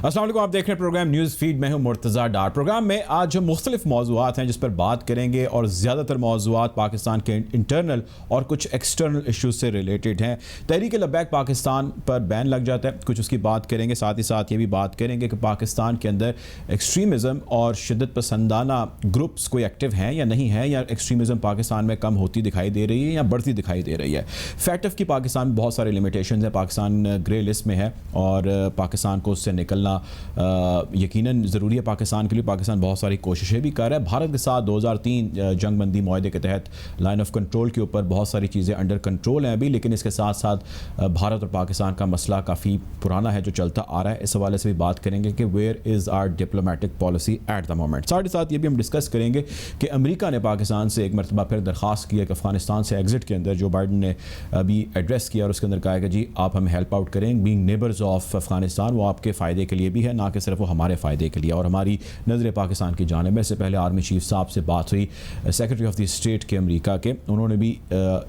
अस्सलाम वालेकुम, आप देख रहे हैं प्रोग्राम न्यूज़ फीड। मैं हूं मुर्तज़ा डार। प्रोग्राम में आज मुख्तलिफ मौज़ूआत हैं जिस पर बात करेंगे और ज़्यादातर मौज़ूआत पाकिस्तान के इंटरनल और कुछ एक्सटर्नल इशूज़ से रिलेटेड हैं। तहरीक लब्बैक पाकिस्तान पर बैन लग जाता है, कुछ उसकी बात करेंगे। साथ ही साथ ये भी बात करेंगे कि पाकिस्तान के अंदर एक्सट्रीमिज़म और शिद्दत पसंदाना ग्रुप्स कोई एक्टिव हैं या नहीं है, या एक्सट्रीमिज़म पाकिस्तान में कम होती दिखाई दे रही है या बढ़ती दिखाई दे रही है। फैटफ की पाकिस्तान में बहुत सारे लिमिटेशन है, पाकिस्तान ग्रे लिस्ट में है और पाकिस्तान को उससे निकलना यकीनन ज़रूरी है पाकिस्तान के लिए। पाकिस्तान बहुत सारी कोशिशें भी कर रहा है। भारत के साथ 2003 जंग बंदी मुआहदे के तहत लाइन ऑफ कंट्रोल के ऊपर बहुत सारी चीज़ें अंडर कंट्रोल हैं अभी, लेकिन इसके साथ साथ भारत और पाकिस्तान का मसला काफ़ी पुराना है जो चलता आ रहा है। इस हवाले से भी बात करेंगे कि where is our diplomatic policy at the moment. साथ ही साथ ये भी हम डिस्कस करेंगे कि अमेरिका ने पाकिस्तान से एक मरतबा फिर दरख्वास्त की है कि अफगानिस्तान से एग्जिट के अंदर जो बाइडन ने अभी एड्रेस किया और उसके अंदर कहा है कि जी आप हमें हेल्प आउट करें, बीइंग नेबर्स ऑफ अफगानिस्तान, वो आपके फ़ायदे के लिए भी है, ना कि सिर्फ वो हमारे फ़ायदे के लिए। और हमारी नज़र पाकिस्तान की जानिब में, इससे पहले आर्मी चीफ साहब से बात हुई सेक्रेटरी ऑफ द स्टेट के अमेरिका के, उन्होंने भी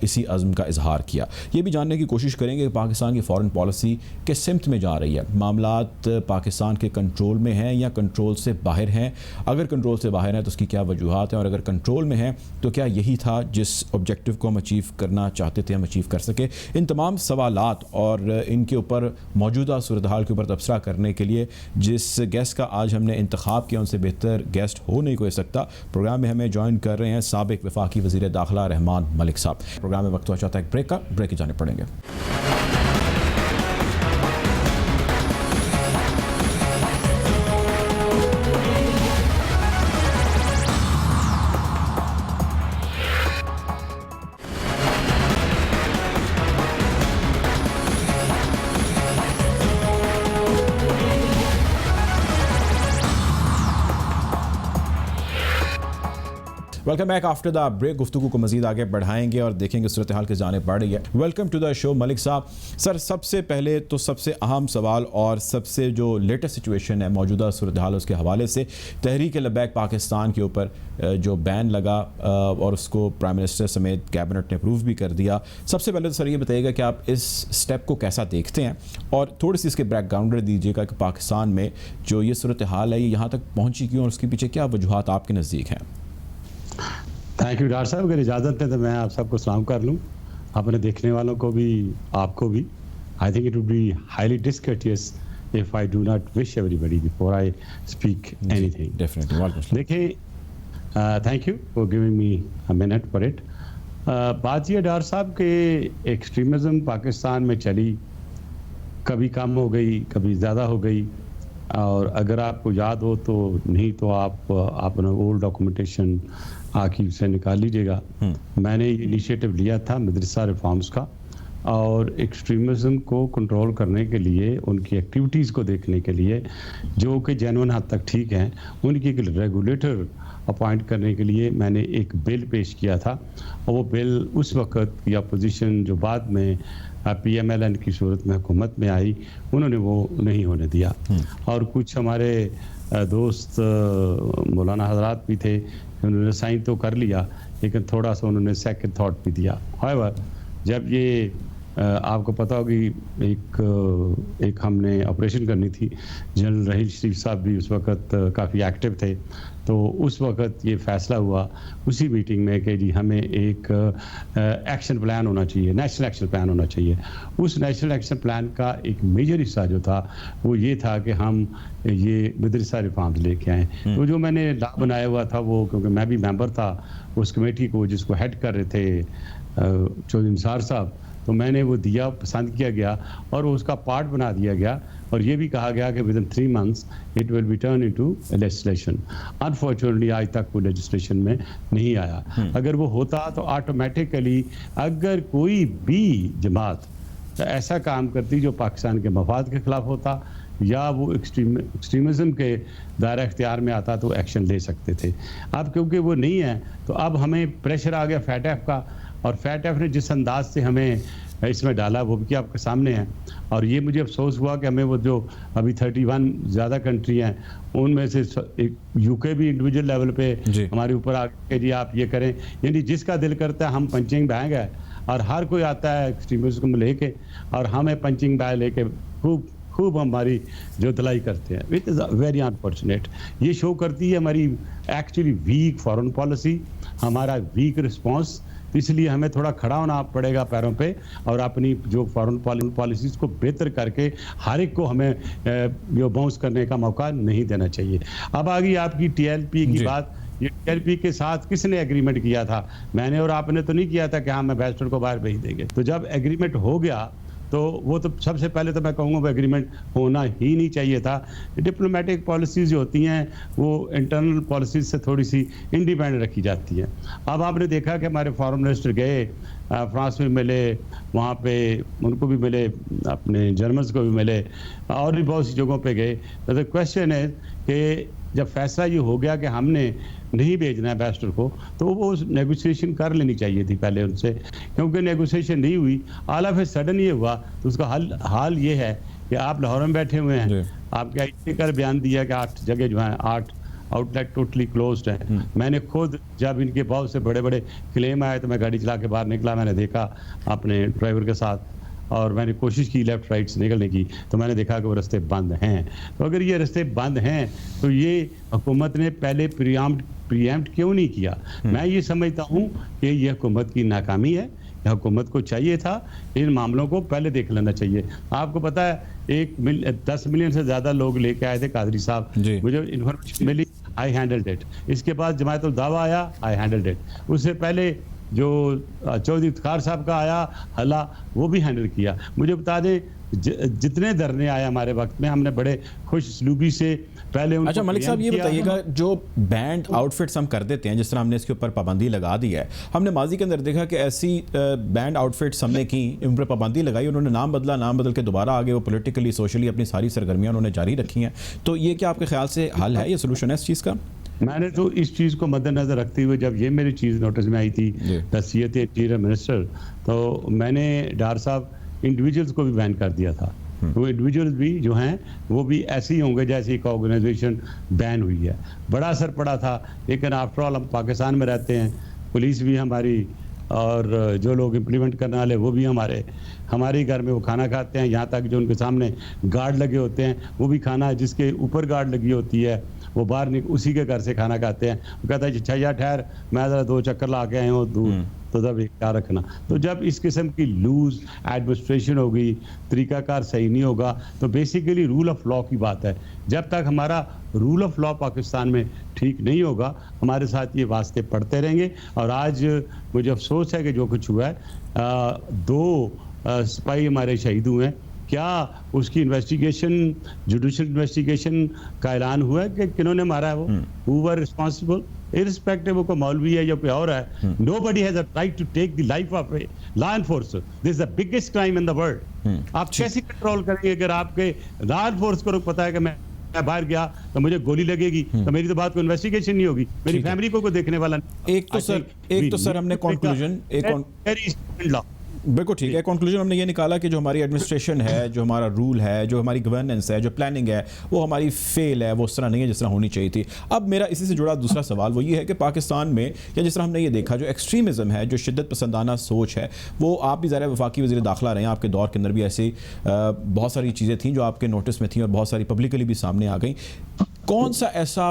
इसी अज़्म का इजहार किया। ये भी जानने की कोशिश करेंगे कि पाकिस्तान की फ़ॉरेन पॉलिसी किस सिमत में जा रही है, मामलात पाकिस्तान के कंट्रोल में हैं या कंट्रोल से बाहर हैं। अगर कंट्रोल से बाहर हैं तो उसकी क्या वजूहात हैं, और अगर कंट्रोल में हैं तो क्या यही था जिस ऑब्जेक्टिव को हम अचीव करना चाहते थे हम अचीव कर सके। इन तमाम सवालात और इनके ऊपर मौजूदा सूरत हाल के ऊपर तबसरा करने के लिए जिस गेस्ट का आज हमने इंतखाब किया उनसे बेहतर गेस्ट हो नहीं कोई सकता। प्रोग्राम में हमें ज्वाइन कर रहे हैं साबिक वफाकी वज़ीर दाखिला रहमान मलिक साहब। प्रोग्राम में वक्त हुआ चाहता है एक ब्रेक का, ब्रेक की जाने पड़ेंगे। Welcome back after the break. गुफ्तगू को मजीद आगे बढ़ाएंगे और देखेंगे सूरत हाल की जानिब बढ़ रही है। Welcome to the show Malik साहब। सर, सबसे पहले तो सबसे अहम सवाल और सबसे जो लेटेस्ट सिचुएशन है मौजूदा सूरत हाल उसके हवाले से, तहरीक लब्बैक पाकिस्तान के ऊपर जो बैन लगा और उसको प्राइम मिनिस्टर समेत कैबिनेट ने अप्रूव भी कर दिया। सबसे पहले तो सर ये बताइएगा कि आप इस स्टेप को कैसा देखते हैं और थोड़ी सी इसके बैकग्राउंड दीजिएगा कि पाकिस्तान में जो ये सूरत हाल है ये यहाँ तक पहुँची क्यों और उसके पीछे क्या वजूहात आपके नज़दीक हैं। थैंक यू डॉक्टर साहब। अगर इजाज़त दें तो मैं आप सबको सलाम कर लूँ, अपने देखने वालों को भी, आपको भी। I think it would be highly discourteous if I do not wish everybody before I speak anything. Definitely. देखिए, thank you for giving me a minute for it. बात यह डॉक्टर साहब के एक्सट्रीमिज़म पाकिस्तान में चली, कभी कम हो गई कभी ज़्यादा हो गई, और अगर आपको याद हो तो, नहीं तो आप अपना ओल्ड डॉक्यूमेंटेशन आखिर से निकाल लीजिएगा। मैंने इनिशिएटिव लिया था मदरसा रिफॉर्म्स का, और एक्सट्रीमिज़म को कंट्रोल करने के लिए, उनकी एक्टिविटीज़ को देखने के लिए जो कि जेन्युइन हद तक ठीक हैं, उनकी एक रेगुलेटर अपॉइंट करने के लिए मैंने एक बिल पेश किया था। और वो बिल उस वक़्त की अपोजिशन जो बाद में PMLN की सूरत में हुकूमत में आई, उन्होंने वो नहीं होने दिया। और कुछ हमारे दोस्त मौलाना हजरात भी थे, उन्होंने साइन तो कर लिया लेकिन थोड़ा सा उन्होंने सेकंड थॉट भी दिया। हाउएवर, जब ये आपको पता होगी एक हमने ऑपरेशन करनी थी, जनरल रहील शरीफ साहब भी उस वक़्त काफ़ी एक्टिव थे, तो उस वक़्त ये फ़ैसला हुआ उसी मीटिंग में कि जी हमें एक एक्शन प्लान होना चाहिए, नेशनल एक्शन प्लान होना चाहिए। उस नेशनल एक्शन प्लान का एक मेजर हिस्सा जो था वो ये था कि हम ये मदरसा रिफॉर्म्स लेके आएँ। तो जो मैंने लॉ बनाया हुआ था वो, क्योंकि मैं भी मेंबर था उस कमेटी को जिसको हेड कर रहे थे चौधरी निसार साहब, तो मैंने वो दिया, पसंद किया गया और वो उसका पार्ट बना दिया गया, और ये भी कहा गया कि with in 3 months it will be turn into legislation. Unfortunately आज तक वो लेजिस्लेशन में नहीं आया। अगर वो होता तो ऑटोमेटिकली अगर कोई भी जमात ऐसा काम करती जो पाकिस्तान के मफाद के खिलाफ होता या वो एक्सट्रीमिज़म के दायरा इख्तियार में आता तो एक्शन ले सकते थे। अब क्योंकि वो नहीं है तो अब हमें प्रेशर आ गया फैटफ का, और फैटफ ने जिस अंदाज से हमें इसमें डाला वो भी आपके सामने है। और ये मुझे अफसोस हुआ कि हमें वो जो अभी 31 ज़्यादा कंट्री हैं उनमें से एक यूके भी इंडिविजुअल लेवल पे हमारे ऊपर आके जी आप ये करें, यानी जिसका दिल करता है हम पंचिंग बैग है और हर कोई आता है एक्सट्रीमिज्म को लेके और हमें पंचिंग बैग लेके खूब खूब हमारी जो धलाई करते हैं। It is very unfortunate. ये शो करती है हमारी एक्चुअली वीक फॉरेन पॉलिसी, हमारा वीक रिस्पांस। तो इसलिए हमें थोड़ा खड़ा होना पड़ेगा पैरों पे और अपनी जो फॉरेन पॉलिसीज़ को बेहतर करके हर एक को हमें जो बाउंस करने का मौका नहीं देना चाहिए। अब आ गई आपकी टीएलपी की बात। ये टीएलपी के साथ किसने एग्रीमेंट किया था? मैंने और आपने तो नहीं किया था कि हाँ मैं एम्बेसडर को बाहर भेज देंगे। तो जब एग्रीमेंट हो गया तो वो तो सबसे पहले तो मैं कहूँगा वो एग्रीमेंट होना ही नहीं चाहिए था। डिप्लोमेटिक पॉलिसीज़ जो होती हैं वो इंटरनल पॉलिसीज़ से थोड़ी सी इंडिपेंडेंट रखी जाती हैं। अब आपने देखा कि हमारे फॉरेन मिनिस्टर गए फ्रांस में मिले, वहाँ पे उनको भी मिले, अपने जर्मन्स को भी मिले और भी बहुत सी जगहों पे गए। तो द क्वेश्चन है कि जब फैसला ये हो गया कि हमने नहीं भेजना है एम्बेसडर को, तो वो नेगोशिएशन कर लेनी चाहिए थी पहले उनसे, क्योंकि नेगोशिएशन नहीं हुई, ऑल ऑफ ए सडन ये हुआ। तो उसका हाल ये है कि आप लाहौर में बैठे हुए हैं, आपके आईटी का बयान दिया कि 8 जगह जो हैं 8 आउटलेट टोटली क्लोज्ड है। मैंने खुद जब इनके बहुत से बड़े बड़े क्लेम आए तो मैं गाड़ी चला के बाहर निकला, मैंने देखा अपने ड्राइवर के साथ और मैंने कोशिश की लेफ्ट राइट से निकलने की, तो मैंने देखा कि वो रास्ते बंद हैं। तो अगर ये रास्ते बंद हैं तो ये हुकूमत ने पहले प्रीएम्प्ट क्यों नहीं किया? मैं ये समझता हूँ कि ये हुकूमत की नाकामी है। हुकूमत को चाहिए था इन मामलों को पहले देख लेना चाहिए। आपको पता है 10 मिलियन से ज़्यादा लोग लेके आए थे कादरी साहब, मुझे इन्फॉर्मेशन मिली, आई हैंडल्ड इट। इसके बाद जमात उल दावा आया, आई हैंडल्ड इट। उससे पहले जो चौधरी इफ्तिखार साहब का आया हल्ला, वो भी हैंडल किया। मुझे बता दें जितने धरने आए हमारे वक्त में, हमने बड़े खुश सलूबी से पहले उनको। अच्छा मलिक साहब, ये बताइएगा जो बैंड आउटफिट्स हम कर देते हैं, जिस तरह हमने इसके ऊपर पाबंदी लगा दी है, हमने माजी के अंदर देखा कि ऐसी बैंड आउटफिट्स हमने की, उन पर पाबंदी लगाई, उन्होंने नाम बदला, नाम बदल के दोबारा आगे वो पॉलिटिकली सोशली अपनी सारी सरगर्मियाँ उन्होंने जारी रखी हैं। तो ये क्या आपके ख्याल से हल है, ये सोल्यूशन है इस चीज़ का? मैंने तो इस चीज़ को मद्देनज़र रखते हुए जब ये मेरी चीज़ नोटिस में आई थी नसीहत इंटीरियर मिनिस्टर, तो मैंने डार साहब इंडिविजुअल्स को भी बैन कर दिया था। वो इंडिविजुअल्स भी जो हैं वो भी ऐसे ही होंगे जैसे एक ऑर्गेनाइजेशन बैन हुई है। बड़ा असर पड़ा था, लेकिन आफ्टर ऑल हम पाकिस्तान में रहते हैं, पुलिस भी हमारी और जो लोग इम्प्लीमेंट करने वाले वो भी हमारे घर में वो खाना खाते हैं। यहाँ तक जो उनके सामने गार्ड लगे होते हैं वो भी खाना जिसके ऊपर गार्ड लगी होती है वो बाहर उसी के घर से खाना खाते हैं। वो कहता है अच्छा ठहर, मैं ज़रा 2 चक्कर ला के आया हूँ दूर, तो तब क्या रखना। तो जब इस किस्म की लूज एडमिनिस्ट्रेशन होगी, तरीकाकार सही नहीं होगा, तो बेसिकली रूल ऑफ लॉ की बात है। जब तक हमारा रूल ऑफ लॉ पाकिस्तान में ठीक नहीं होगा, हमारे साथ ये वास्ते पड़ते रहेंगे। और आज मुझे अफसोस है कि जो कुछ हुआ है, 2 सिपाही हमारे शहीद हुए हैं। क्या उसकी इन्वेस्टिगेशन, जुडिशियल इन्वेस्टिगेशन का ऐलान हुआ है कि किन्होंने मारा है? वो हु वर रिस्पांसिबल, इररिस्पेक्टिव वो कोई मौलवी है या कोई और है, nobody has a right to take the life of a law enforcer. This is the biggest crime in the world. आप कैसे कंट्रोल करेंगे अगर आपके लॉ एनफोर्स को पता है कि मैं बाहर गया तो मुझे गोली लगेगी, तो मेरी तो बात को इन्वेस्टिगेशन नहीं होगी, मेरी फैमिली को कोई देखने वाला नहीं। एक तो सर हमने कंक्लूजन बिल्कुल ठीक है। कंक्लूजन हमने ये निकाला कि जो हमारी एडमिनिस्ट्रेशन है, जो हमारा रूल है, जो हमारी गवर्नेंस है, जो प्लानिंग है, वो हमारी फेल है, वो उस तरह नहीं है जिस तरह होनी चाहिए थी। अब मेरा इसी से जुड़ा दूसरा सवाल वो ये है कि पाकिस्तान में या जिस तरह हमने ये देखा जो एक्सट्रीमिज़म है, जो शिद्दत पसंदाना सोच है, वो आप भी ज़रा वफाकी वज़ीर दाखिला रहे हैं, आपके दौर के अंदर भी ऐसी बहुत सारी चीज़ें थी जो आपके नोटिस में थी और बहुत सारी पब्लिकली भी सामने आ गई। कौन सा ऐसा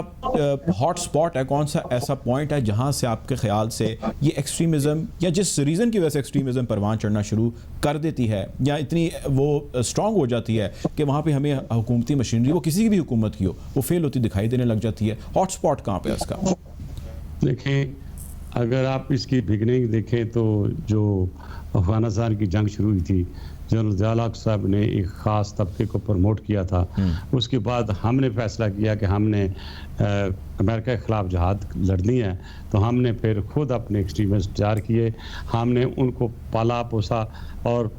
हॉट स्पॉट है, कौन सा ऐसा पॉइंट है जहां से आपके ख्याल से ये एक्सट्रीमिज़म या जिस रीज़न की वजह से एक्सट्रीमिज़म परवान चढ़ना शुरू कर देती है या इतनी वो स्ट्रॉन्ग हो जाती है कि वहाँ पे हमें हुकूमती मशीनरी, वो किसी की भी हुकूमत की हो, वो फेल होती दिखाई देने लग जाती है? हॉट स्पॉट कहाँ पे है इसका? देखें, अगर आप इसकी बिगनिंग देखें तो जो अफगानिस्तान की जंग शुरू हुई थी, जनरल ज़िया हक साहब ने एक ख़ास तबके को प्रमोट किया था। उसके बाद हमने फैसला किया कि हमने अमेरिका के ख़िलाफ़ जहाद लड़नी है, तो हमने फिर खुद अपने एक्सट्रीमिस्ट तैयार किए, हमने उनको पाला पोसा और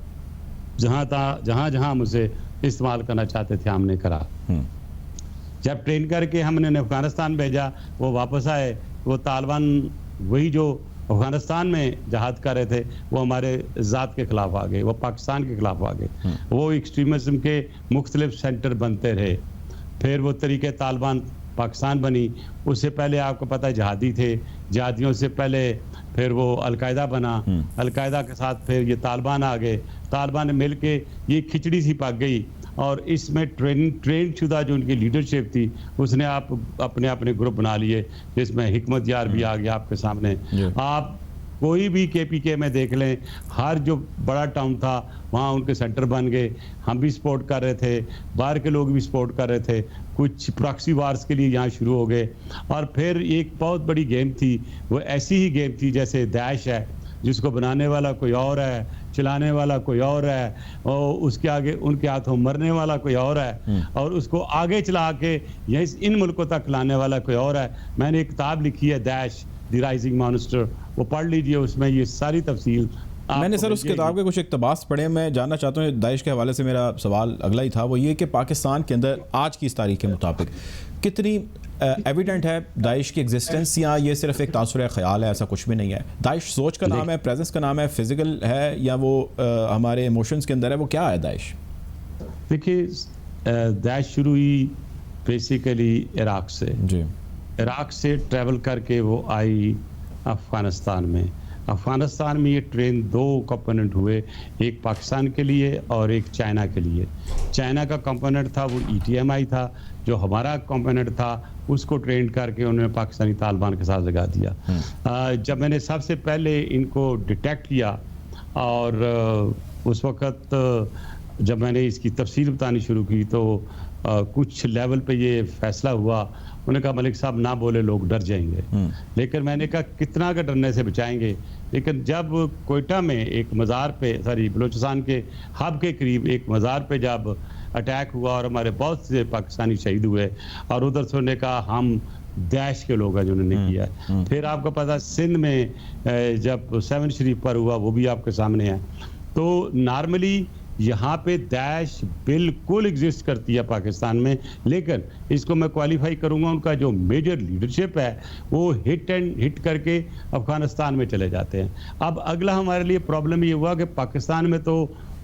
जहाँ हम उसे इस्तेमाल करना चाहते थे हमने करा। जब ट्रेन करके हमने अफगानिस्तान भेजा, वो वापस आए, वो तालिबान वही जो अफगानिस्तान में जहाद कर रहे थे वो हमारे ज़ात के ख़िलाफ़ आ गए, वो पाकिस्तान के ख़िलाफ़ आ गए। वो एक्सट्रीमिज़म के मुख्तलिफ सेंटर बनते रहे। फिर वो तरीके तालिबान पाकिस्तान बनी। उससे पहले आपको पता है जहादी थे, जहादियों से पहले फिर वो अलकायदा बना, अलकायदा के साथ फिर ये तालिबान आ गए। तालिबान ने मिल के ये खिचड़ी सी पक गई और इसमें ट्रेन शुदा जो उनकी लीडरशिप थी, उसने आप अपने अपने ग्रुप बना लिए, जिसमें हिकमत यार भी आ गया आपके सामने। आप कोई भी केपीके में देख लें, हर जो बड़ा टाउन था वहाँ उनके सेंटर बन गए। हम भी सपोर्ट कर रहे थे, बाहर के लोग भी सपोर्ट कर रहे थे, कुछ प्रॉक्सी वार्स के लिए यहाँ शुरू हो गए। और फिर एक बहुत बड़ी गेम थी, वो ऐसी ही गेम थी जैसे दाइश है, जिसको बनाने वाला कोई और है, चलाने वाला कोई और है, और उसके आगे उनके हाथों मरने वाला कोई और है, और उसको आगे चला के यही इन मुल्कों तक लाने वाला कोई और है। मैंने एक किताब लिखी है, दाइश द राइजिंग मॉन्स्टर, वो पढ़ लीजिए, उसमें ये सारी तफसील। मैंने सर उस किताब के कुछ इक़्तिबास पढ़े। मैं जानना चाहता हूँ, दाइश के हवाले से मेरा सवाल अगला ही था, वो ये कि पाकिस्तान के अंदर आज की इस तारीख के मुताबिक कितनी एविडेंट है दाइश की एग्जिस्टेंस, या ये सिर्फ एक तासुर ख्याल है, ऐसा कुछ भी नहीं है? दाइश सोच का नाम है, प्रेजेंस का नाम है, फिजिकल है, या वो हमारे इमोशंस के अंदर है? वो क्या है दाइश? देखिए, दाइश शुरू हुई बेसिकली इराक से। जी, इराक से ट्रैवल करके वो आई अफ़गानिस्तान में। अफ़गानिस्तान में ये ट्रेन दो कंपोनेंट हुए, एक पाकिस्तान के लिए और एक चाइना के लिए। चाइना का कंपोनेंट था वो ETMI था, जो हमारा कंपोनेंट था उसको ट्रेन करके उन्होंने पाकिस्तानी तालिबान के साथ लगा दिया। जब मैंने सबसे पहले इनको डिटेक्ट किया और उस वक़्त जब मैंने इसकी तफसील बतानी शुरू की तो कुछ लेवल पे ये फैसला हुआ, उन्होंने कहा मलिक साहब ना बोले, लोग डर जाएंगे। लेकिन मैंने कहा कितना का डरने से बचाएंगे। लेकिन जब कोयटा में एक मज़ार पे, बलूचिस्तान के हब के करीब एक मज़ार पे जब अटैक हुआ और हमारे बहुत से पाकिस्तानी शहीद हुए, और उधर से उन्होंने कहा हम दाइश के लोग हैं जिन्होंने किया। फिर आपको पता सिंध में जब 7 शरीफ पर हुआ, वो भी आपके सामने है। तो नॉर्मली यहाँ पे दाइश बिल्कुल एग्जिस्ट करती है पाकिस्तान में, लेकिन इसको मैं क्वालिफाई करूँगा, उनका जो मेजर लीडरशिप है वो हिट करके अफ़गानिस्तान में चले जाते हैं। अब अगला हमारे लिए प्रॉब्लम ये हुआ कि पाकिस्तान में तो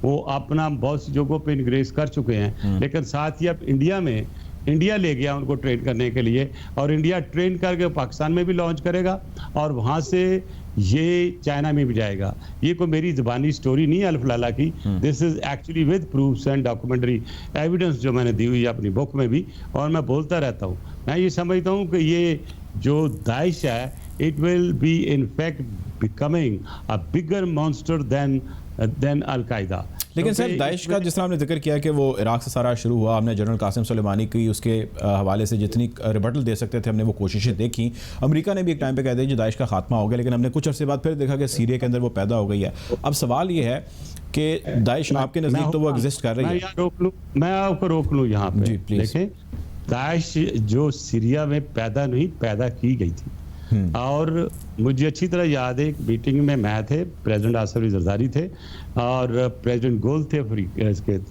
वो अपना बहुत सी जगहों पे इंग्रेज कर चुके हैं, लेकिन साथ ही अब इंडिया ले गया उनको ट्रेन करने के लिए, और इंडिया ट्रेन करके पाकिस्तान में भी लॉन्च करेगा और वहाँ से ये चाइना में भी जाएगा। ये कोई मेरी ज़बानी स्टोरी नहीं है अल्फलाला की, this is actually with proofs and documentary evidence जो मैंने दी हुई है अपनी बुक में भी, और मैं बोलता रहता हूँ। मैं ये समझता हूँ कि ये जो दाइश है, it will be in fact becoming a bigger monster than Al Qaeda. लेकिन सर दाइश का जिस तरह आपने जिक्र किया कि वो इराक से सारा शुरू हुआ, हमने जनरल कासिम सुलेमानी की उसके हवाले से जितनी रिबटल दे सकते थे हमने वो कोशिशें देखी। अमेरिका ने भी एक टाइम पे कह दिया कि दाइश का खात्मा हो गया, लेकिन हमने कुछ अर्से बाद फिर देखा कि सीरिया के अंदर वो पैदा हो गई है। अब सवाल ये है कि दाइश आपके नज़दीक तो वो एग्जिस्ट कर रही है। मैं आपको रोक लूँ यहाँ पे। जी प्लीज। देखें, दाइश जो सीरिया में पैदा की गई थी, और मुझे अच्छी तरह याद है एक मीटिंग में मैं थे, प्रेसिडेंट आसिफ अली जरदारी थे और प्रेसिडेंट गोल थे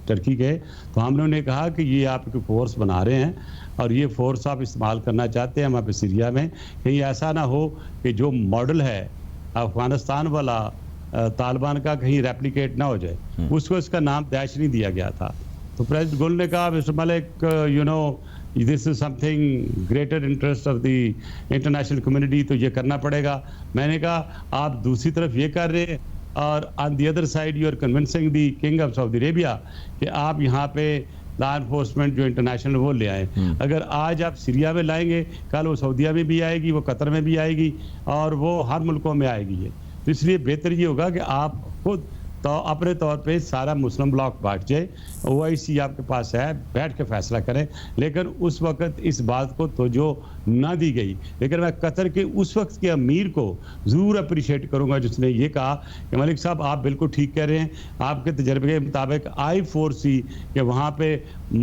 टर्की के। तो हम लोगों ने कहा कि ये आप फोर्स बना रहे हैं और ये फोर्स आप इस्तेमाल करना चाहते हैं वहाँ पे सीरिया में, कहीं ऐसा ना हो कि जो मॉडल है अफगानिस्तान वाला तालिबान का कहीं रेप्लिकेट ना हो जाए। उसको इसका नाम दाइश नहीं दिया गया था। तो प्रेसिडेंट गोल ने कहा mister Malik, you know this is something greater interest of the international community, तो ये करना पड़ेगा। मैंने कहा आप दूसरी तरफ ये कर रहे हैं और on the other side you are convincing the king of Saudi Arabia कि आप यहाँ पे लॉ एनफोर्समेंट जो इंटरनेशनल वो ले आए। अगर आज आप सीरिया में लाएंगे, कल वो सऊदीया में भी आएगी, वो कतर में भी आएगी और वो हर मुल्कों में आएगी है। तो इसलिए बेहतर ये होगा कि आप खुद तो अपने तौर पे सारा मुस्लिम ब्लॉक बांट जाए, OIC आपके पास है, बैठ के फैसला करें। लेकिन उस वक्त इस बात को तवज्जो ना दी गई। लेकिन मैं कतर के उस वक्त के अमीर को ज़रूर अप्रिशिएट करूंगा जिसने ये कहा कि मलिक साहब आप बिल्कुल ठीक कह रहे हैं, आपके तजर्बे के मुताबिक I foresee कि वहाँ पे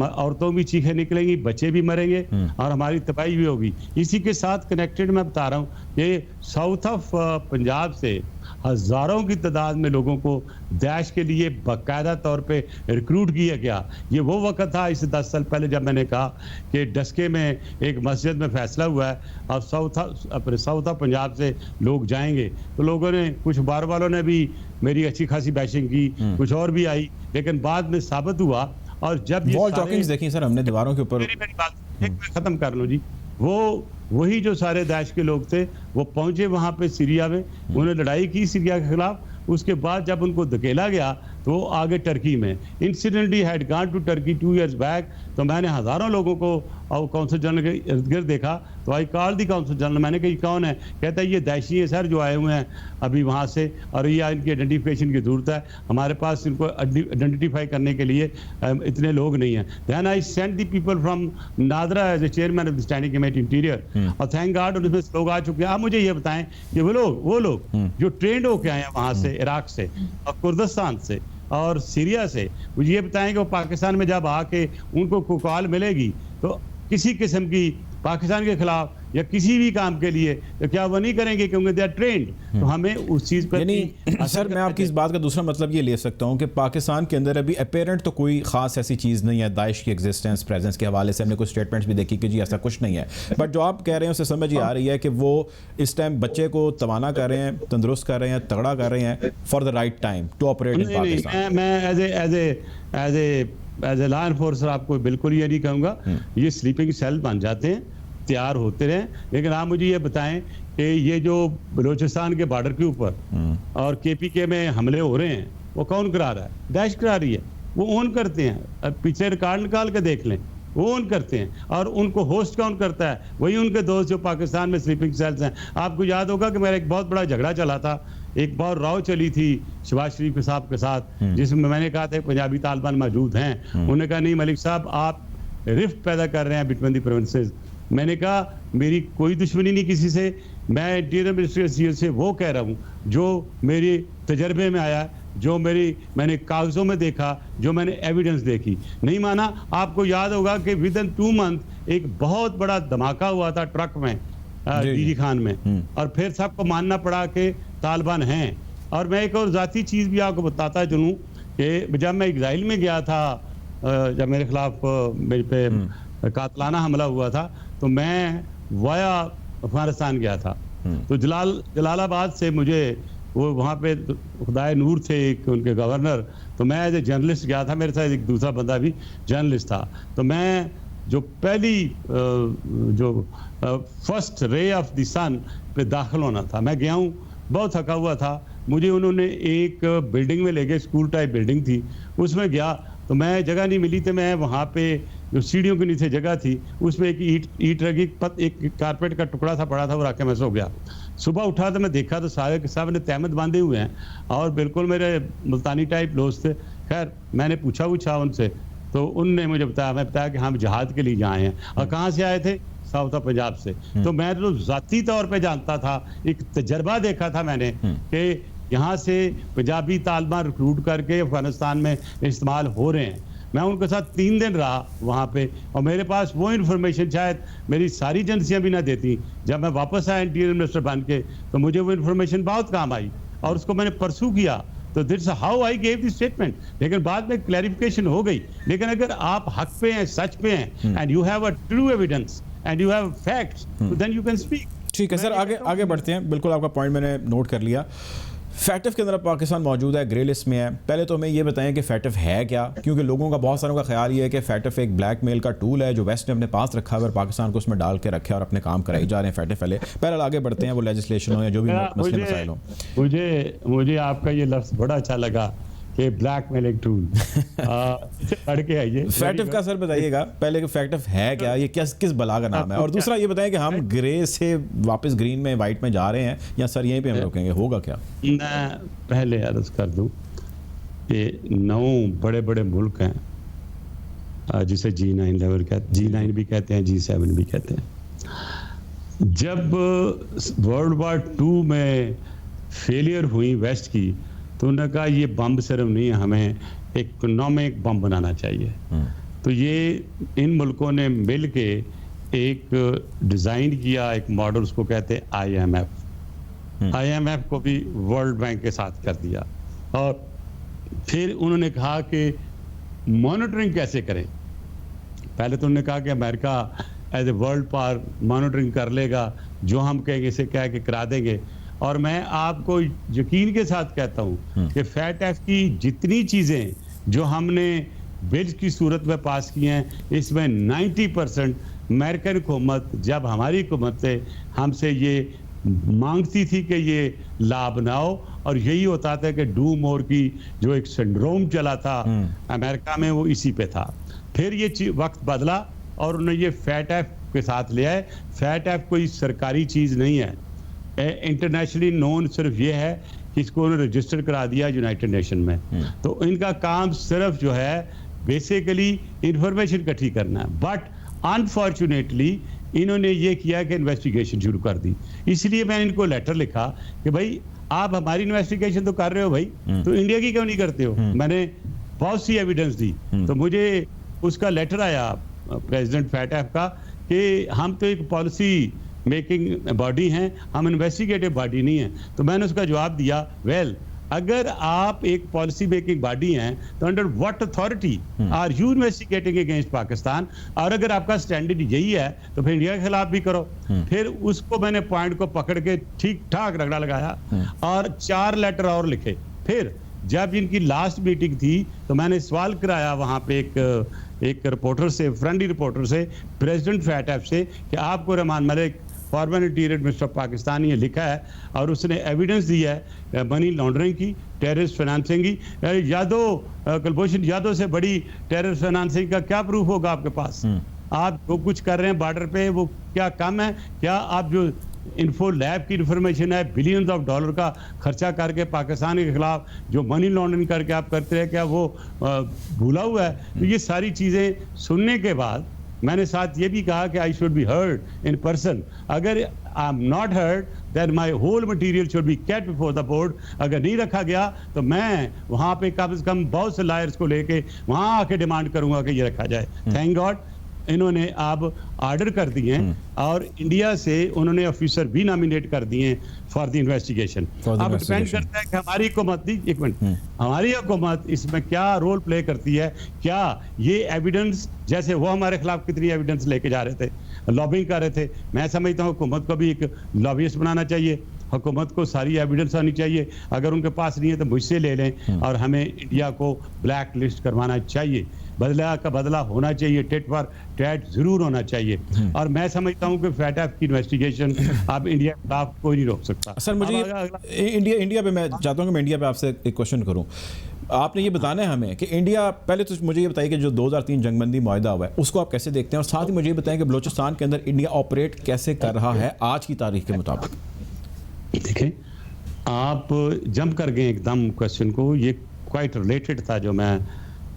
औरतों भी चीखें निकलेंगी, बच्चे भी मरेंगे और हमारी तबाही भी होगी। इसी के साथ कनेक्टेड मैं बता रहा हूँ, ये साउथ ऑफ पंजाब से हज़ारों की तादाद में लोगों को दाइश के लिए बाकायदा तौर पे रिक्रूट किया गया। ये वो वक्त था इस 10 साल पहले जब मैंने कहा कि डस्के में एक मस्जिद में फैसला हुआ है और साउथ ऑफ पंजाब से लोग जाएंगे। तो लोगों ने, कुछ बार वालों ने भी मेरी अच्छी खासी बैशिंग की, कुछ और भी आई, लेकिन बाद में साबित हुआ। और जब ये टॉकिंग्स देखी सर हमने दीवारों के ऊपर, मेरी बात खत्म कर लो जी, वही जो सारे दाइश के लोग थे वो पहुंचे वहां पे सीरिया में, उन्होंने लड़ाई की सीरिया के खिलाफ। उसके बाद जब उनको धकेला गया तो वो आगे टर्की में incidentally had gone to Turkey 2 years बैक। तो मैंने हज़ारों लोगों को और कौंसल जनरल के इर्द गिर्द देखा, तो I call the council general, मैंने कहा ये कौन है? कहता है ये दाइशी है सर जो आए हुए हैं अभी वहाँ से, और ये इनकी आइडेंटिफिकेशन की ज़रूरत है, हमारे पास इनको आइडेंटिफाई करने के लिए इतने लोग नहीं हैं। Then I sent the people from NADRA as a chairman of the standing committee interior, और थैंक गॉड उनमें लोग आ चुके हैं। आप मुझे ये बताएं कि वो लोग जो ट्रेंड होके आए हैं वहाँ से, इराक से और कुर्दिस्तान से और सीरिया से, मुझे ये बताएं कि वो पाकिस्तान में जब आके उनको कॉल मिलेगी तो किसी किस्म की पाकिस्तान के खिलाफ या किसी भी काम के लिए, तो क्या वो नहीं करेंगे क्योंकि दे आर ट्रेंड। तो हमें उस चीज़ पर यानी सर मैं आपकी इस बात का दूसरा मतलब ये ले सकता हूँ कि पाकिस्तान के अंदर अभी अपेरेंट तो कोई ख़ास ऐसी चीज़ नहीं है दाइश की एग्जिस्टेंस प्रेजेंस के हवाले से। हमने कुछ स्टेटमेंट्स भी देखी कि जी ऐसा कुछ नहीं है, बट जो आप कह रहे हैं उससे समझ ये आ रही है कि वो इस टाइम बच्चे को तवाना कर रहे हैं, तंदुरुस्त कर रहे हैं, तगड़ा कर रहे हैं for the right time to operate in Pakistan. मैं एज ए लॉ एनफोर्सर आपको बिल्कुल ये नहीं कहूँगा ये स्लीपिंग सेल बन जाते हैं, तैयार होते रहें। लेकिन आप मुझे ये बताएं कि ये जो बलूचिस्तान के बॉर्डर के ऊपर और KPK में हमले हो रहे हैं वो कौन करा रहा है? दाइश करा रही है। वो ओन करते हैं, अब पीछे रिकॉर्ड निकाल के देख लें, वो ओन करते हैं। और उनको होस्ट कौन करता है? वही उनके दोस्त जो पाकिस्तान में स्लीपिंग सेल्स हैं। आपको याद होगा कि मेरा एक बहुत बड़ा झगड़ा चला था, एक बहुत राव चली थी शहबाज शरीफ साहब के साथ, जिसमें मैंने कहा था पंजाबी तालिबान मौजूद हैं। उन्होंने कहा नहीं मलिक साहब आप रिफ्ट पैदा कर रहे हैं बिटवीन दी प्रोविंसेस। मैंने कहा मेरी कोई दुश्मनी नहीं किसी से, मैं इंटीरियर मिनिस्ट्री से वो कह रहा हूँ जो मेरे तजर्बे में आया, जो मैंने कागज़ों में देखा, जो मैंने एविडेंस देखी। नहीं माना। आपको याद होगा कि विद इन 2 months एक बहुत बड़ा धमाका हुआ था ट्रक में डीजी खान में, और फिर सबको मानना पड़ा कि तालिबान हैं। और मैं एक और ज़ाती चीज़ भी आपको बताता चलूँ कि जब मैं इज़राइल में गया था, जब मेरे खिलाफ मेरे पे कातलाना हमला हुआ था, तो मैं वाया अफगानिस्तान गया था। तो जलालाबाद से मुझे वो वहाँ पे खुदाए नूर थे एक उनके गवर्नर, तो मैं एज ए जर्नलिस्ट गया था, मेरे साथ एक दूसरा बंदा भी जर्नलिस्ट था। तो मैं जो पहली जो फर्स्ट रे ऑफ द सन पे दाखिल होना था, मैं गया हूँ, बहुत थका हुआ था। मुझे उन्होंने एक बिल्डिंग में ले गए, स्कूल टाइप बिल्डिंग थी, उसमें गया तो मैं जगह नहीं मिली, तो मैं वहाँ पे जो सीढ़ियों के नीचे जगह थी उसमें एक ईट रखी, एक कारपेट का टुकड़ा सा पड़ा था, वो रख के मैं सो गया। सुबह उठा तो मैं देखा तो सारे के सब ने तहमत बांधे हुए हैं और बिल्कुल मेरे मुल्तानी टाइप दोस्त थे। खैर मैंने पूछा उनसे, तो उनने मुझे बताया कि हम जहाद के लिए आए हैं। और कहाँ से आए थे? साउथ ऑफ पंजाब से। तो मैं तो ज़ाती तौर पे जानता था, एक तजर्बा देखा था मैंने कि यहाँ से पंजाबी तालिबान रिक्रूट करके अफगानिस्तान में इस्तेमाल हो रहे हैं। मैं उनके साथ 3 दिन रहा वहाँ पे, और मेरे पास वो इन्फॉर्मेशन शायद मेरी सारी एजेंसियाँ भी ना देती। जब मैं वापस आया इंटीरियर मिनिस्टर बन के, तो मुझे वो इन्फॉर्मेशन बहुत काम आई और उसको मैंने परसू किया। तो this how I gave the statement. लेकिन बाद में क्लैरिफिकेशन हो गई। लेकिन अगर आप हक पे हैं, सच पे हैं, and you have a true evidence and you have facts, then you can speak. ठीक है सर, आगे बढ़ते हैं। बिल्कुल आपका पॉइंट मैंने नोट कर लिया। फैटफ के अंदर पाकिस्तान मौजूद है, ग्रे लिस्ट में है। पहले तो हमें ये बताएं कि फैटफ है क्या, क्योंकि लोगों का बहुत सारों का ख्याल ये है कि फैटफ एक ब्लैकमेल का टूल है जो वेस्ट ने अपने पास रखा है और पाकिस्तान को उसमें डाल के रखे और अपने काम कराई जा रहे हैं फैटफ वाले। पहले आगे बढ़ते हैं, वो लेजिस्लेशन हो या जो भी मसले मसाइल हो। मुझे आपका ये लफ्ज़ बड़ा अच्छा लगा कि ब्लैकमेलिंग टूल पढ़ के आइए। फैटफ का सर बताइएगा पहले कि फैटफ है क्या, ये किस बला का नाम है, और दूसरा ये बताएं कि हम ग्रे से वापस ग्रीन में वाइट में जा रहे हैं या सर यहीं पे हम रुकेंगे, होगा क्या? मैं पहले अर्ज कर दूं कि 9 बड़े बड़े मुल्क हैं जिसे G9 लेवल कहते, G9 भी कहते हैं, G7 भी कहते हैं। जब वर्ल्ड वार 2 में फेलियर हुई वेस्ट की, तो उन्होंने कहा ये बम सिर्फ नहीं है, हमें इकोनॉमिक बम बनाना चाहिए। तो ये इन मुल्कों ने मिल के एक डिज़ाइन किया, एक मॉडल, उसको कहते हैं IMF। IMF को भी वर्ल्ड बैंक के साथ कर दिया। और फिर उन्होंने कहा कि मॉनिटरिंग कैसे करें। पहले तो उन्होंने कहा कि America as a world power monitoring कर लेगा, जो हम कहेंगे इसे कह के करा देंगे। और मैं आपको यकीन के साथ कहता हूं कि फैटफ की जितनी चीज़ें जो हमने बिल्स की सूरत में पास की हैं, इसमें 90% अमेरिकन हुकूमत, जब हमारी हुकूमत से हमसे ये मांगती थी कि ये ला बनाओ, और यही होता था कि डू मोर की जो एक सिंड्रोम चला था अमेरिका में, वो इसी पे था। फिर ये वक्त बदला और उन्होंने ये फैट एक्ट के साथ ले आए। फैट एक्ट कोई सरकारी चीज़ नहीं है, इंटरनेशनली नोन सिर्फ ये है कि इसको उन्होंने रजिस्टर करा दिया यूनाइटेड नेशन में। तो इनका काम सिर्फ जो है बेसिकली इंफॉर्मेशन इकट्ठी करना है, बट अनफॉर्चुनेटली इन्होंने ये किया कि इन्वेस्टिगेशन शुरू कर दी। इसलिए मैंने इनको लेटर लिखा कि भाई आप हमारी इन्वेस्टिगेशन तो कर रहे हो भाई, तो इंडिया की क्यों नहीं करते हो। मैंने बहुत सी एविडेंस दी, तो मुझे उसका लेटर आया प्रेसिडेंट फैटफ का कि हम तो एक पॉलिसी मेकिंग बॉडी हैं, हम इन्वेस्टिगेटिव बॉडी नहीं हैं। तो मैंने उसका जवाब दिया, वेल अगर आप एक पॉलिसी मेकिंग बॉडी हैं तो under what authority are you investigating against Pakistan, और अगर आपका स्टैंडर्ड यही है तो फिर इंडिया के खिलाफ भी करो। फिर उसको मैंने पॉइंट को पकड़ के ठीक ठाक रगड़ा लगाया और 4 लेटर और लिखे। फिर जब इनकी लास्ट मीटिंग थी तो मैंने सवाल कराया वहां पे एक रिपोर्टर से, फ्रेंडली रिपोर्टर से, प्रेसिडेंट फैटफ से, कि आपको Rahman Malik farmer interior minister of Pakistan ये लिखा है और उसने एविडेंस दी है मनी लॉन्ड्रिंग की, टेररिस्ट फाइनेंसिंग की। यादव, कुलभूषण यादव से बड़ी टेररिस्ट फाइनेंसिंग का क्या प्रूफ होगा आपके पास? आप जो कुछ कर रहे हैं बॉर्डर पे वो क्या कम है? क्या आप जो इन्फो लैब की इंफॉर्मेशन है, बिलियंस ऑफ डॉलर का खर्चा करके पाकिस्तान के खिलाफ जो मनी लॉन्ड्रिंग करके आप करते हैं, क्या वो भूला हुआ है? तो ये सारी चीज़ें सुनने के बाद मैंने साथ ये भी कहा कि I should be heard in person. अगर I am not heard then my whole material should be kept before the board. अगर नहीं रखा गया तो मैं वहाँ पे कम से कम बहुत से लायर्स को लेके वहाँ आके डिमांड करूँगा कि ये रखा जाए। थैंक गॉड इन्होंने अब ऑर्डर कर दिए हैं और इंडिया से उन्होंने ऑफिसर भी नॉमिनेट कर दिए हैं फॉर द इन्वेस्टिगेशन। अब डिपेंड करता है कि हमारी हुकूमत, एक मिनट, हमारी हुकूमत इसमें क्या रोल प्ले करती है। क्या ये एविडेंस, जैसे वो हमारे खिलाफ कितनी एविडेंस लेके जा रहे थे, लॉबिंग कर रहे थे, मैं समझता हूँ हुकूमत को भी एक लॉबियस्ट बनाना चाहिए। हुकूमत को सारी एविडेंस आनी चाहिए, अगर उनके पास नहीं है तो मुझसे ले लें और हमें इंडिया को ब्लैक लिस्ट करवाना चाहिए। बदला का बदला होना चाहिए, टेट फॉर टैट जरूर होना चाहिए। और मैं समझता हूं कि फैटफ की इन्वेस्टिगेशन अब इंडिया के खिलाफ कोई नहीं रोक सकता। सर मुझे इंडिया पे मैं चाहता हूं कि मैं इंडिया पे आपसे एक क्वेश्चन करूं। आपने ये बताना है हमें कि इंडिया, पहले तो मुझे ये बताइए कि जो 2003 जंगबंदी मुआहदा हुआ है उसको आप कैसे देखते हैं, और साथ ही मुझे ये बताएं कि बलूचिस्तान के अंदर इंडिया ऑपरेट कैसे कर रहा है आज की तारीख के मुताबिक। देखें, आप जंप कर गए एकदम क्वेश्चन को, ये क्वाइट रिलेटेड था जो मैं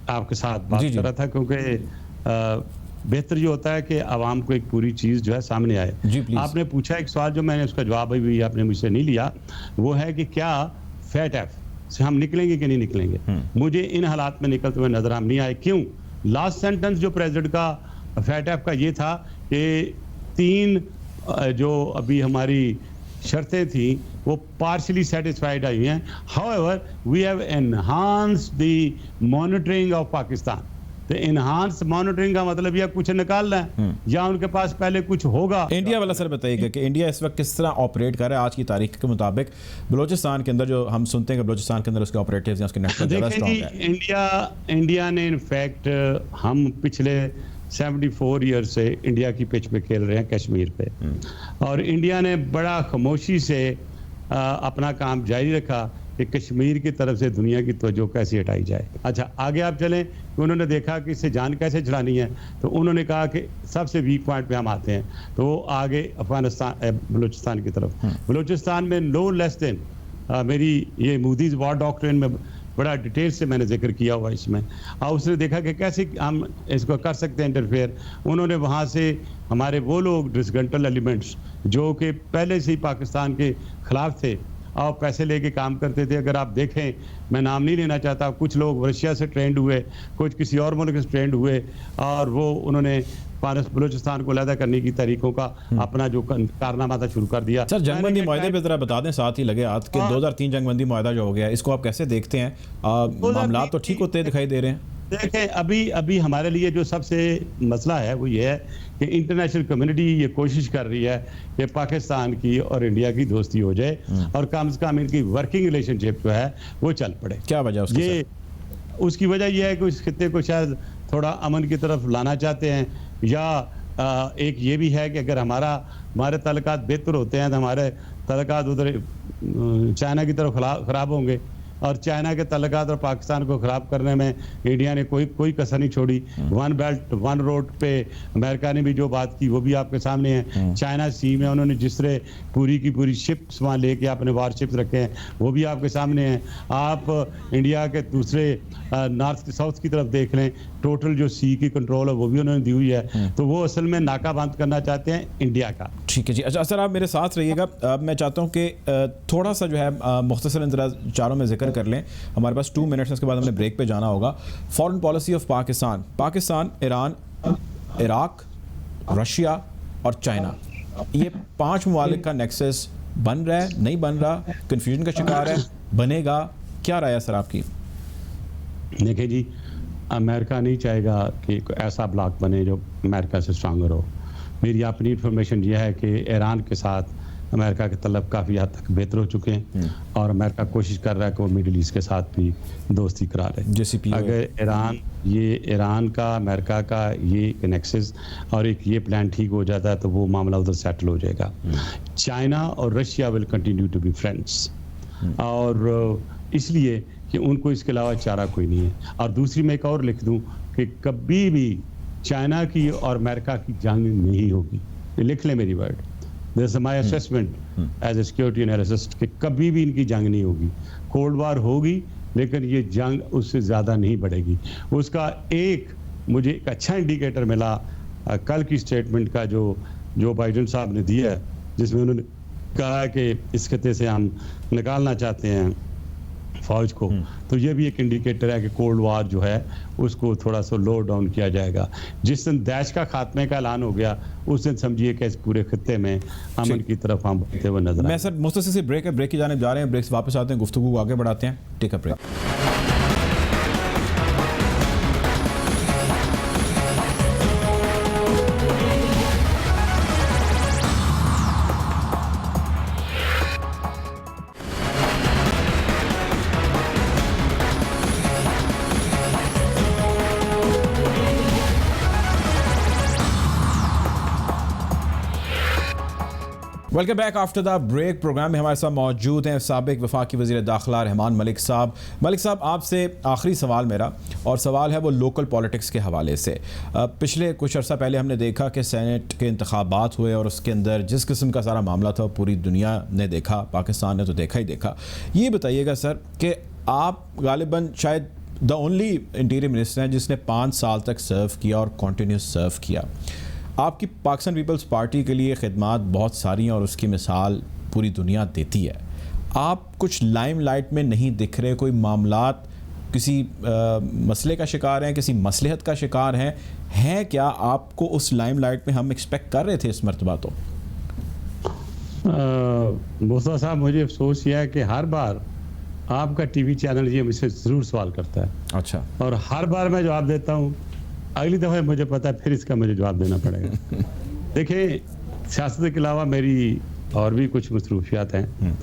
आपके साथ बात कर रहा था, क्योंकि बेहतर ये होता है कि आवाम को एक पूरी चीज़ जो है सामने आए। आपने पूछा एक सवाल जो मैंने उसका जवाब भी आपने मुझसे नहीं लिया, वो है कि क्या फैटफ से हम निकलेंगे कि नहीं निकलेंगे। मुझे इन हालात में निकलते हुए नजर हम नहीं आए। क्यों? लास्ट सेंटेंस जो प्रेसिडेंट का फैटफ का ये था कि 3 जो अभी हमारी शर्तें थी वो पार्शली सेटिस्फाइड आई हैं। However we have enhanced the monitoring of Pakistan. तो एनहांस मॉनिटरिंग का मतलब यह कुछ निकालना है या उनके पास पहले कुछ होगा। इंडिया वाला सर बताइएगा कि इंडिया इस वक्त किस तरह ऑपरेट कर रहा है आज की तारीख के मुताबिक बलूचिस्तान के अंदर, जो हम सुनते हैं कि बलूचिस्तान के अंदर उसके ऑपरेटिव्स या उसके नेटवर्क ज़्यादा स्ट्रांग है। इंडिया ने इनफैक्ट, हम पिछले 74 ईयर से इंडिया की पिच पे खेल रहे हैं कश्मीर पे, और इंडिया ने बड़ा खामोशी से अपना काम जारी रखा कि कश्मीर की तरफ से दुनिया की तवज्जो कैसे हटाई जाए। अच्छा, आगे आप चलें कि उन्होंने देखा कि इससे जान कैसे छुड़ानी है, तो उन्होंने कहा कि सबसे वीक पॉइंट पे हम आते हैं, तो वो आगे अफगानिस्तान, बलूचिस्तान की तरफ। बलूचिस्तान में नो लेस देन, मेरी ये मूडीज वॉर डॉक्ट्रिन में बड़ा डिटेल से मैंने जिक्र किया हुआ इसमें, और उसने देखा कि कैसे हम इसको कर सकते हैं इंटरफेयर। उन्होंने वहाँ से हमारे वो लोग डिसग्रंटल एलिमेंट्स जो कि पहले से ही पाकिस्तान के खिलाफ थे और पैसे लेके काम करते थे, अगर आप देखें, मैं नाम नहीं लेना चाहता, कुछ लोग रशिया से ट्रेंड हुए, कुछ किसी और मुल्क से ट्रेंड हुए, और वो उन्होंने बलूचिस्तान को अलहदा करने की तरीकों का अपना जो कारनामा था शुरू कर दिया। सर जंगबंदी मुआहदे पे जरा बता दें साथ ही लगे हाथ के 2003 जंगबंदी मुआहदा जो हो गया, इसको आप कैसे देखते हैं? मामला तो ठीक होते दिखाई दे रहे हैं। देखें, अभी हमारे लिए जो सबसे मसला है वो ये है कि इंटरनेशनल कम्युनिटी ये कोशिश कर रही है कि पाकिस्तान की और इंडिया की दोस्ती हो जाए और कम से कम इनकी वर्किंग रिलेशनशिप जो है वो चल पड़े। क्या वजह उसकी? उसकी वजह यह है कि इस खित्ते को शायद थोड़ा अमन की तरफ लाना चाहते हैं, या एक ये भी है कि अगर हमारे तल्लुकात बेहतर होते हैं तो हमारे तल्लुकात उधर चाइना की तरफ खराब होंगे, और चाइना के तल्लुकात और पाकिस्तान को ख़राब करने में इंडिया ने कोई कसर नहीं छोड़ी। वन बेल्ट वन रोड पे अमेरिका ने भी जो बात की वो भी आपके सामने है। चाइना सी में उन्होंने जिस तरह पूरी की पूरी शिप्स वहाँ लेके अपने वारशिप्स रखे हैं वो भी आपके सामने हैं। आप इंडिया के दूसरे नॉर्थ साउथ की तरफ देख लें, टोटल जो सी की कंट्रोल है वो भी उन्होंने दी हुई है। तो वो असल में नाका बंद करना चाहते हैं इंडिया का। ठीक है जी। अच्छा सर, आप मेरे साथ रहिएगा। अब मैं चाहता हूँ कि थोड़ा सा जो है मुख्तसरन ज़रा चारों में जिक्र कर लें। हमारे पास 2 मिनट्स, उसके बाद हमने ब्रेक पे जाना होगा। Foreign policy of Pakistan, Iran, Iraq, Russia और चाइना, ये 5 ममालिक का नेक्सस बन रहा है, नहीं बन रहा, कन्फ्यूजन का शिकार है, बनेगा? क्या राय है सर आपकी? देखिए जी, अमेरिका नहीं चाहेगा कि कोई ऐसा ब्लॉक बने जो अमेरिका से स्ट्रांगर हो। मेरी अपनी इंफॉर्मेशन यह है कि ईरान के साथ अमेरिका के तलब काफ़ी हद तक बेहतर हो चुके हैं और अमेरिका कोशिश कर रहा है कि वो मिडिल ईस्ट के साथ भी दोस्ती करा ले। अगर ईरान का अमेरिका का ये कनेक्सेस और एक ये प्लान ठीक हो जाता है तो वो मामला उधर सेटल हो जाएगा। चाइना और Russia will continue to be friends, और इसलिए कि उनको इसके अलावा चारा कोई नहीं है। और दूसरी मैं एक और लिख दूं कि कभी भी चाइना की और अमेरिका की जंग नहीं होगी। ये लिख लें मेरी word, this is my assessment as a security analyst कि कभी भी इनकी जंग नहीं होगी। कोल्ड वार होगी लेकिन ये जंग उससे ज़्यादा नहीं बढ़ेगी। उसका एक मुझे एक अच्छा इंडिकेटर मिला कल की स्टेटमेंट का जो बाइडेन साहब ने दिया है, जिसमें उन्होंने कहा है कि इस खत्ते से हम निकालना चाहते हैं फौज को। तो ये भी एक इंडिकेटर है कि कोल्ड वार जो है उसको थोड़ा सा लो डाउन किया जाएगा। जिस दिन दैश का खात्मे का ऐलान हो गया उस दिन समझिए कि इस पूरे खत्ते में अमन की तरफ हम बढ़ते हुए नजर। मैं सर मुख्तसर से ब्रेक की जाने जा रहे हैं, ब्रेक से वापस आते हैं, गुफ्तगू को आगे बढ़ाते हैं। Take a break. Welcome back after the break. Program में हमारे साथ मौजूद हैं साबिक वफाकी वज़ीर दाखिला रहमान मलिक साहब। मलिक साहब, आपसे आखिरी सवाल मेरा, और सवाल है वो लोकल पॉलिटिक्स के हवाले से। पिछले कुछ अर्सा पहले हमने देखा कि सेनेट के इंतखाबात हुए और उसके अंदर जिस किस्म का सारा मामला था पूरी दुनिया ने देखा, पाकिस्तान ने तो देखा ही देखा। ये बताइएगा सर कि आप गालिबन शायद द ओनली इंटीरियर मिनिस्टर हैं जिसने 5 साल तक सर्व किया और कंटिन्यूस सर्व किया। आपकी पाकिस्तान पीपल्स पार्टी के लिए खिदमात बहुत सारी हैं और उसकी मिसाल पूरी दुनिया देती है। आप कुछ लाइमलाइट में नहीं दिख रहे, कोई मामलात किसी मसले का शिकार हैं, किसी मसलहत का शिकार हैं क्या? आपको उस लाइमलाइट में हम एक्सपेक्ट कर रहे थे इस मरतबा? तो मुस्तफा साहब, मुझे अफसोस यह है कि हर बार आपका टीवी चैनल ये मुझसे ज़रूर सवाल करता है। अच्छा। और हर बार मैं जवाब देता हूँ, अगली दफ़ा मुझे पता है फिर इसका मुझे जवाब देना पड़ेगा। देखिए, सियासत के अलावा मेरी और भी कुछ मसरूफियात हैं।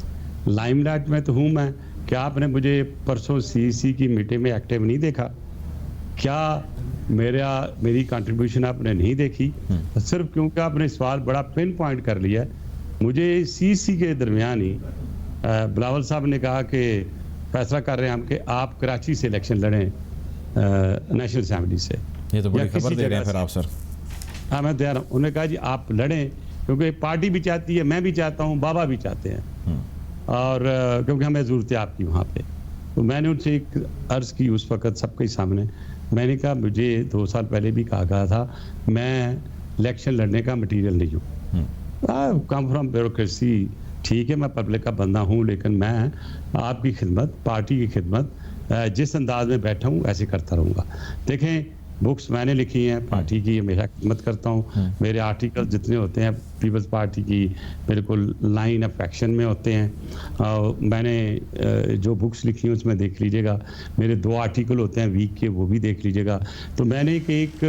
लाइमलाइट में तो हूँ मैं। क्या आपने मुझे परसों CEC की मीटिंग में एक्टिव नहीं देखा? क्या मेरी कंट्रीब्यूशन आपने नहीं देखी? सिर्फ क्योंकि आपने सवाल बड़ा पिन पॉइंट कर लिया। मुझे CEC के दरमियान ही बिलावल साहब ने कहा कि फैसला कर रहे हैं हम कि आप कराची से इलेक्शन लड़ें नेशनल असेंबली से। ये तो बड़ी खबर दे रहे हैं फिर आप सर। हाँ, मैं तैयार हूँ। उन्होंने कहा जी आप लड़ें, क्योंकि पार्टी भी चाहती है, मैं भी चाहता हूँ, बाबा भी चाहते हैं, और क्योंकि हमें ज़रूरत है आपकी वहाँ पे। तो मैंने उनसे एक अर्ज़ की उस वक़्त सबके सामने। मैंने कहा मुझे 2 साल पहले भी कहा गया था मैं इलेक्शन लड़ने का मटीरियल नहीं हूँ। कम फ्रॉम ब्यूरोक्रेसी, ठीक है, मैं पब्लिक का बंदा हूँ, लेकिन मैं आपकी खिदमत, पार्टी की खिदमत जिस अंदाज में बैठा हूँ ऐसे करता रहूँगा। देखें, बुक्स मैंने लिखी हैं, पार्टी की हमेशा खिदमत करता हूँ। मेरे आर्टिकल जितने होते हैं पीपल्स पार्टी की बिल्कुल लाइन ऑफ एक्शन में होते हैं। मैंने जो बुक्स लिखी हैं उसमें देख लीजिएगा। मेरे 2 आर्टिकल होते हैं वीक के, वो भी देख लीजिएगा। तो मैंने एक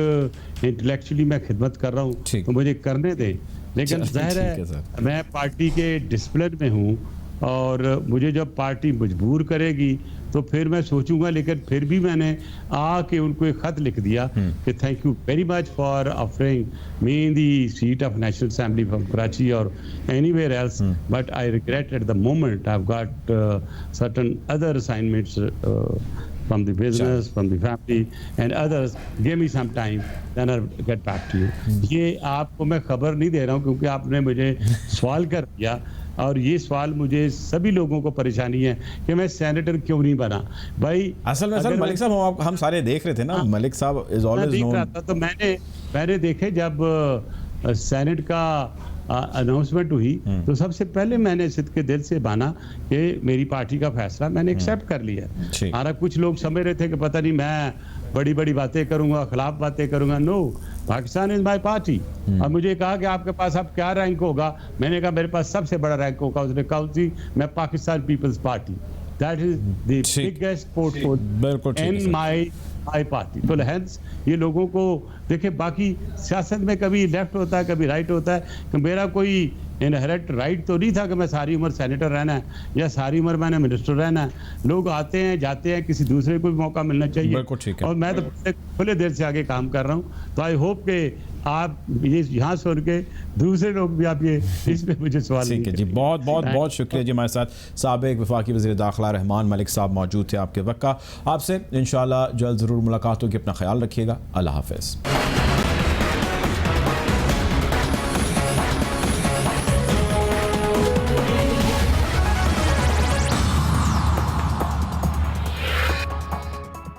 इंटेलेक्चुअली मैं खिदमत कर रहा हूँ, तो मुझे करने दें। लेकिन जाहिर है मैं पार्टी के डिसिप्लिन में हूँ और मुझे जब पार्टी मजबूर करेगी तो फिर मैं सोचूंगा, लेकिन फिर भी मैंने आके उनको एक खत लिख दिया कि thank you very much for offering me in the seat of national assembly from Karachi और anywhere else, but I regret at the moment I have got certain other assignments from the business, from the family and others. Give me some time, then I'll get back to you. ये आपको मैं खबर नहीं दे रहा हूँ क्योंकि आपने मुझे सवाल कर दिया, और ये सवाल मुझे सभी लोगों को परेशानी है कि मैं सेनेटर क्यों नहीं बना। भाई असल में सर मलिक साहब हम सारे देख रहे थे ना, मलिक साहब इज ऑलवेज नोन। तो मैंने देखे जब सेनेट का अनाउंसमेंट हुई तो सबसे पहले मैंने सिद्ध के दिल से माना कि मेरी पार्टी का फैसला मैंने एक्सेप्ट कर लिया। हमारा कुछ लोग समझ रहे थे कि पता नहीं मैं बड़ी बड़ी बातें करूंगा, खिलाफ बातें करूंगा। No, Pakistan is my party. अब मुझे कहा कि आपके पास अब क्या रैंक होगा, मैंने कहा मेरे पास सबसे बड़ा रैंक होगा। उसने कहा थी मैं Pakistan Peoples Party, that is the biggest portfolio in my party. तो हेंस ये लोगों को देखिए, बाकी सियासत में कभी लेफ्ट होता है कभी राइट होता है, कि मेरा कोई इनहेरेंट राइट तो नहीं था कि मैं सारी उम्र सेनेटर रहना है या सारी उम्र मैंने मिनिस्टर रहना है। लोग आते हैं जाते हैं, किसी दूसरे को भी मौका मिलना चाहिए, और मैं तो खुले दिल से आगे काम कर रहा हूँ। तो आई होप कि आप ये यहाँ सुन के दूसरे लोग भी आप ये इस पे मुझे सवाल ठीक है जी। बहुत बहुत बहुत शुक्रिया जी। हमारे साथ साबिक वफाकी वज़ीर दाखिला रहमान मलिक साहब मौजूद थे आपके वक्त का। आपसे इंशाल्लाह जल्द ज़रूर मुलाकात होगी। अपना ख्याल रखिएगा। अल्लाह हाफ़िज़।